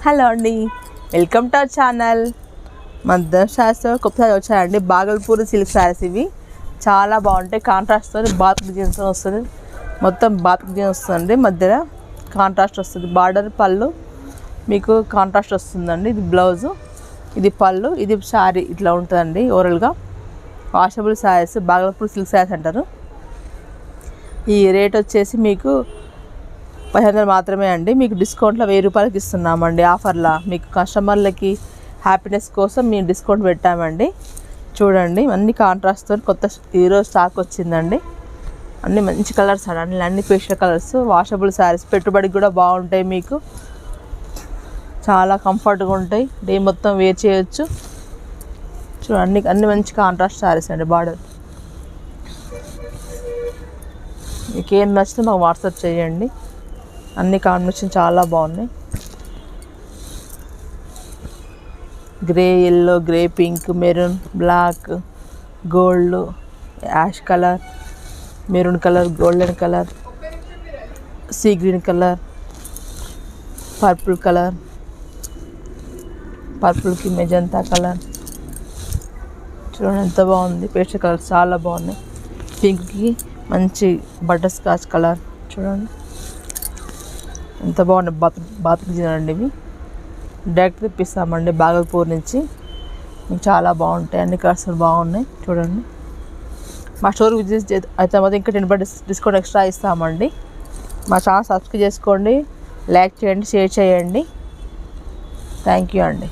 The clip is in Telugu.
హలో అండి, వెల్కమ్ టు అవర్ ఛానల్. మన శారీస్ కొత్తగా వచ్చాయండి. బాగల్పూర్ సిల్క్ శారీస్ ఇవి చాలా బాగుంటాయి. కాంట్రాస్ట్తో బాత్ డిజైన్స్ వస్తుంది. మొత్తం బాత్ డిజైన్ వస్తుందండి. మధ్యలో కాంట్రాస్ట్ వస్తుంది. బార్డర్ పళ్ళు మీకు కాంట్రాస్ట్ వస్తుందండి. ఇది బ్లౌజు, ఇది పళ్ళు, ఇది శారీ ఇట్లా ఉంటుందండి. ఓవరాల్గా వాషబుల్ శారీస్ బాగల్పూర్ సిల్క్ శారీస్ అంటారు. ఈ రేట్ వచ్చేసి మీకు 500 మాత్రమే అండి. మీకు డిస్కౌంట్లో 1000 రూపాయలకి ఇస్తున్నామండి. ఆఫర్లా మీకు కస్టమర్లకి హ్యాపీనెస్ కోసం మేము డిస్కౌంట్ పెట్టామండి. చూడండి, అన్ని కాంట్రాస్ట్తో కొత్త ఈరోజు స్టాక్ వచ్చిందండి. అన్ని మంచి కలర్స్ అండి, అన్ని పేస్టల్ కలర్స్. వాషబుల్ శారీస్, పెట్టుబడికి కూడా బాగుంటాయి. మీకు చాలా కంఫర్ట్గా ఉంటాయి. డే మొత్తం వేర్ చేయొచ్చు. చూడండి, అన్ని మంచి కాంట్రాస్ట్ శారీస్ అండి. బార్డర్ మీకు ఏం నచ్చితే మాకు వాట్సాప్ చేయండి. అన్ని కాంబినేషన్ చాలా బాగున్నాయి. Grey, yellow, grey, pink, maroon, black, gold, ash colour, maroon colour, golden colour, sea green colour, purple colour, పర్పుల్కి మెజంతా కలర్. చూడండి ఎంత బాగుంది. పేస్టల్ కలర్ చాలా బాగున్నాయి. పింక్కి మంచి బటర్ స్కాచ్ కలర్. చూడండి ఎంత బాగున్నాయి. బాత్ అండి. ఇవి డైరెక్ట్ తెప్పిస్తామండి బాగల్పూర్ నుంచి. మీకు చాలా బాగుంటాయి. అన్ని కలర్స్ బాగున్నాయి. చూడండి, మా స్టోర్ విజిట్ అయితే మాత్రం ఇంకా 10% డిస్కౌంట్ ఎక్స్ట్రా ఇస్తామండి. మా ఛానల్ సబ్స్క్రైబ్ చేసుకోండి, లైక్ చేయండి, షేర్ చేయండి. థ్యాంక్ యూ అండి.